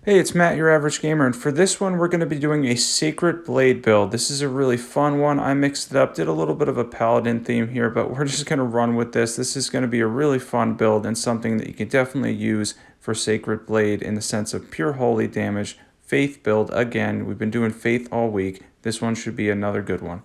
Hey, it's Matt, your average gamer, and for this one, we're going to be doing a Sacred Blade build. This is a really fun one. I mixed it up, did a little bit of a paladin theme here, but we're just going to run with this. This is going to be a really fun build and something that you can definitely use for Sacred Blade in the sense of pure holy damage. Faith build, again, we've been doing Faith all week. This one should be another good one.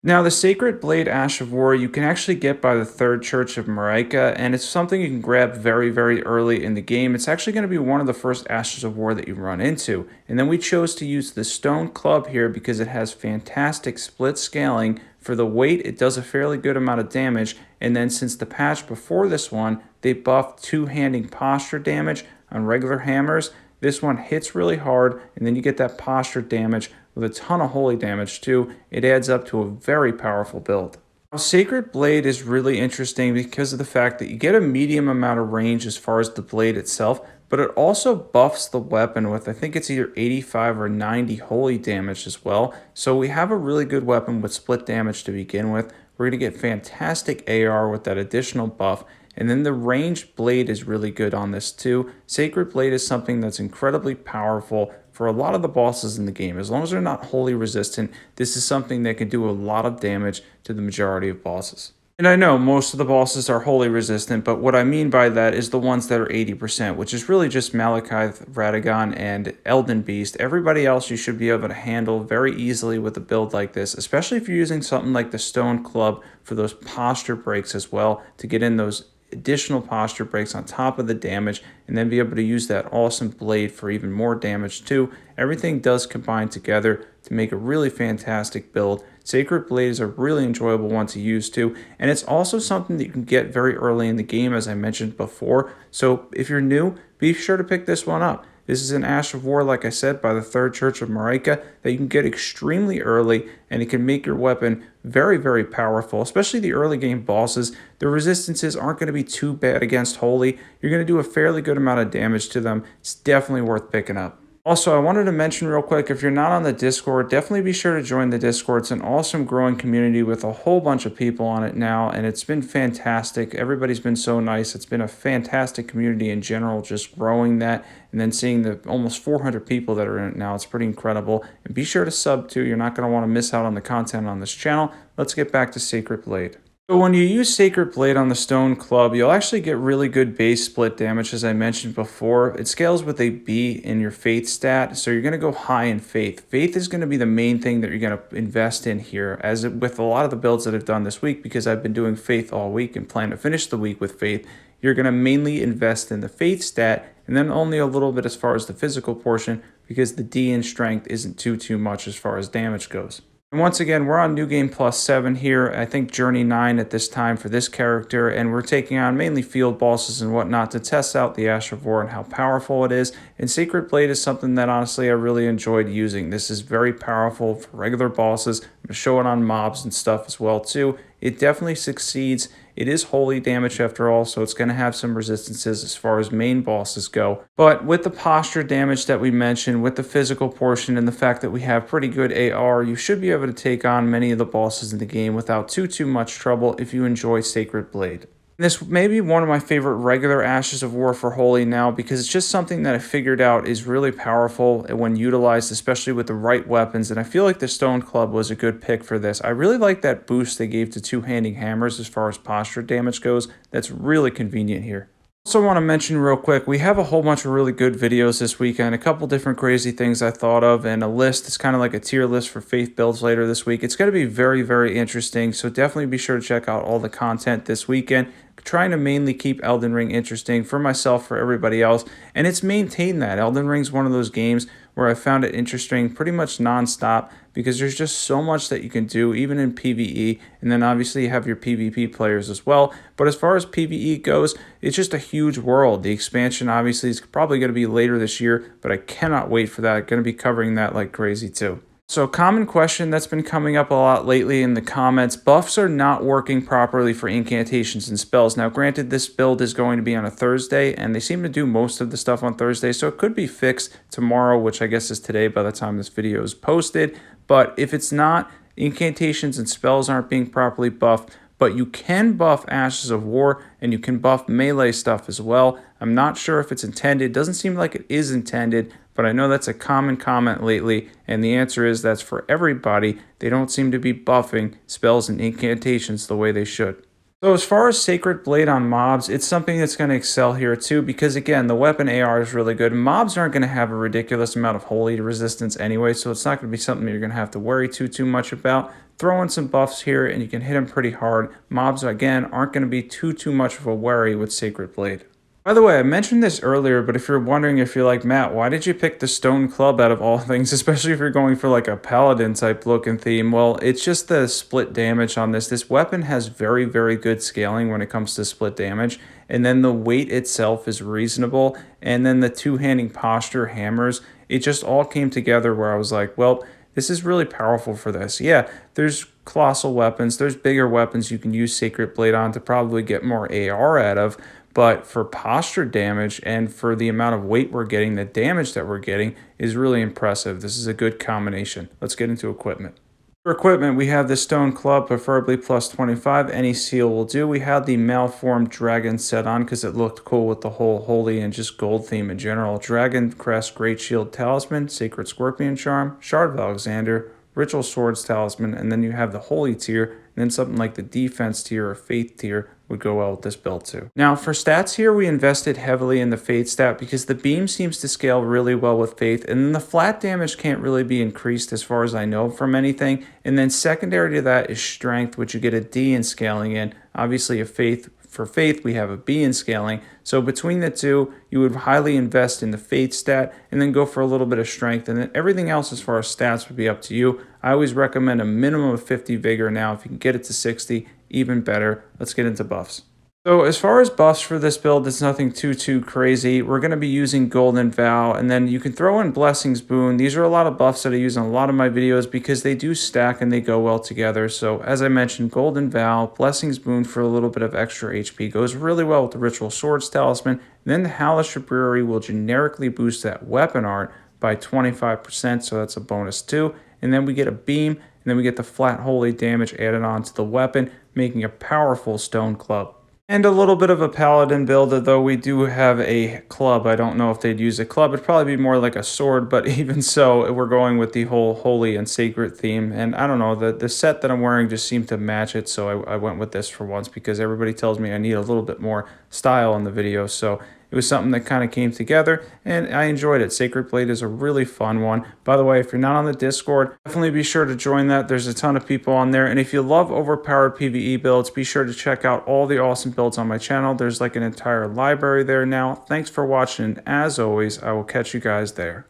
Now, the Sacred Blade Ash of War you can actually get by the Third Church of Marika, and it's something you can grab very, very early in the game. It's actually going to be one of the first Ashes of War that you run into. And then we chose to use the Stone Club here because it has fantastic split scaling. For the weight, it does a fairly good amount of damage, and then since the patch before this one, they buffed two-handing posture damage on regular hammers. This one hits really hard, and then you get that posture damage with a ton of holy damage too. It adds up to a very powerful build. Now, Sacred Blade is really interesting because of the fact that you get a medium amount of range as far as the blade itself, but it also buffs the weapon with, I think it's either 85 or 90 holy damage as well. So we have a really good weapon with split damage to begin with. We're going to get fantastic AR with that additional buff. And then the ranged blade is really good on this too. Sacred Blade is something that's incredibly powerful for a lot of the bosses in the game. As long as they're not wholly resistant, this is something that can do a lot of damage to the majority of bosses. And I know most of the bosses are wholly resistant, but what I mean by that is the ones that are 80%, which is really just Malekith, Radagon, and Elden Beast. Everybody else you should be able to handle very easily with a build like this, especially if you're using something like the Stone Club for those posture breaks as well, to get in those additional posture breaks on top of the damage, and then be able to use that awesome blade for even more damage too. Everything does combine together to make a really fantastic build. Sacred Blade is a really enjoyable one to use too, and it's also something that you can get very early in the game, as I mentioned before. So if you're new, be sure to pick this one up. This is an Ash of War, like I said, by the Third Church of Marika that you can get extremely early, and it can make your weapon very, very powerful, especially the early game bosses. The resistances aren't going to be too bad against Holy. You're going to do a fairly good amount of damage to them. It's definitely worth picking up. Also, I wanted to mention real quick, if you're not on the Discord, definitely be sure to join the Discord. It's an awesome growing community with a whole bunch of people on it now, and it's been fantastic. Everybody's been so nice. It's been a fantastic community in general, just growing that, and then seeing the almost 400 people that are in it now. It's pretty incredible. And be sure to sub too. You're not going to want to miss out on the content on this channel. Let's get back to Sacred Blade. So when you use Sacred Blade on the Stone Club, you'll actually get really good base split damage, as I mentioned before. It scales with a B in your Faith stat, so you're going to go high in Faith. Faith is going to be the main thing that you're going to invest in here, as with a lot of the builds that I've done this week, because I've been doing Faith all week and plan to finish the week with Faith. You're going to mainly invest in the Faith stat, and then only a little bit as far as the physical portion, because the D in Strength isn't too much as far as damage goes. And once again, we're on New Game Plus 7 here. I think Journey 9 at this time for this character, and we're taking on mainly field bosses and whatnot to test out the Ash of War and how powerful it is. And Sacred Blade is something that honestly I really enjoyed using. This is very powerful for regular bosses. I'm going to show it on mobs and stuff as well too. It definitely succeeds. It is holy damage after all, so it's going to have some resistances as far as main bosses go. But with the posture damage that we mentioned, with the physical portion, and the fact that we have pretty good AR, you should be able to take on many of the bosses in the game without too much trouble if you enjoy Sacred Blade. This may be one of my favorite regular Ashes of War for Holy now, because it's just something that I figured out is really powerful when utilized, especially with the right weapons, and I feel like the Stone Club was a good pick for this. I really like that boost they gave to two-handing hammers as far as posture damage goes. That's really convenient here. Also want to mention real quick, we have a whole bunch of really good videos this weekend, a couple different crazy things I thought of, and a list. It's kind of like a tier list for Faith builds later this week. It's going to be very interesting, so definitely be sure to check out all the content this weekend. Trying to mainly keep Elden Ring interesting for myself, for everybody else, and it's maintained that. Elden Ring's one of those games where I found it interesting pretty much non-stop, because there's just so much that you can do, even in PvE, and then obviously you have your PvP players as well. But as far as PvE goes, it's just a huge world. The expansion obviously is probably going to be later this year, but I cannot wait for that. I'm going to be covering that like crazy too. So, common question that's been coming up a lot lately in the comments: buffs are not working properly for incantations and spells. Now, granted, this build is going to be on a Thursday, and they seem to do most of the stuff on Thursday, so it could be fixed tomorrow, which I guess is today by the time this video is posted. But if it's not, incantations and spells aren't being properly buffed, but you can buff Ashes of War, and you can buff melee stuff as well. I'm not sure if it's intended. It doesn't seem like it is intended, but I know that's a common comment lately, and the answer is that's for everybody. They don't seem to be buffing spells and incantations the way they should. So as far as Sacred Blade on mobs, it's something that's going to excel here too because again, the weapon AR is really good. Mobs aren't going to have a ridiculous amount of holy resistance anyway, so it's not going to be something you're going to have to worry too much about. Throw in some buffs here and you can hit them pretty hard. Mobs again aren't going to be too much of a worry with Sacred Blade. By the way, I mentioned this earlier, but if you're wondering if you're like, Matt, why did you pick the stone club out of all things, especially if you're going for like a paladin type look and theme? Well, it's just the split damage on this. This weapon has very good scaling when it comes to split damage, and then the weight itself is reasonable, and then the two-handing posture hammers, it just all came together where I was like, well, this is really powerful for this. Yeah, there's colossal weapons, there's bigger weapons you can use Sacred Blade on to probably get more AR out of, but for posture damage and for the amount of weight we're getting, the damage that we're getting is really impressive. This is a good combination. Let's get into equipment. For equipment, we have the stone club, preferably plus 25. Any seal will do. We had the malformed dragon set on because it looked cool with the whole holy and just gold theme in general. Dragoncrest, Great Shield Talisman, Sacred Scorpion Charm, Shard of Alexander, Ritual Swords Talisman, and then you have the holy tier, and then something like the defense tier or faith tier would go well with this build too. Now for stats here, we invested heavily in the faith stat because the beam seems to scale really well with faith, and then the flat damage can't really be increased as far as I know from anything. And then secondary to that is strength, which you get a D in scaling in. Obviously a faith. For faith, we have a B in scaling. So between the two, you would highly invest in the faith stat and then go for a little bit of strength. And then everything else as far as stats would be up to you. I always recommend a minimum of 50 vigor now. If you can get it to 60, even better. Let's get into buffs. So as far as buffs for this build, it's nothing too crazy. We're going to be using Golden Vow, and then you can throw in Blessings Boon. These are a lot of buffs that I use in a lot of my videos because they do stack and they go well together. So as I mentioned, Golden Vow, Blessings Boon for a little bit of extra HP goes really well with the Ritual Swords Talisman. And then the Howl Shabriri will generically boost that weapon art by 25%, so that's a bonus too. And then we get a beam, and then we get the flat holy damage added on to the weapon, making a powerful stone club. And a little bit of a paladin build, though we do have a club. I don't know if they'd use a club. It'd probably be more like a sword, but even so, we're going with the whole holy and sacred theme. And I don't know, the set that I'm wearing just seemed to match it, so I went with this for once because everybody tells me I need a little bit more style in the video. So it was something that kind of came together, and I enjoyed it. Sacred Blade is a really fun one. By the way, if you're not on the Discord, definitely be sure to join that. There's a ton of people on there, and if you love overpowered PvE builds, be sure to check out all the awesome builds on my channel. There's like an entire library there now. Thanks for watching, and as always, I will catch you guys there.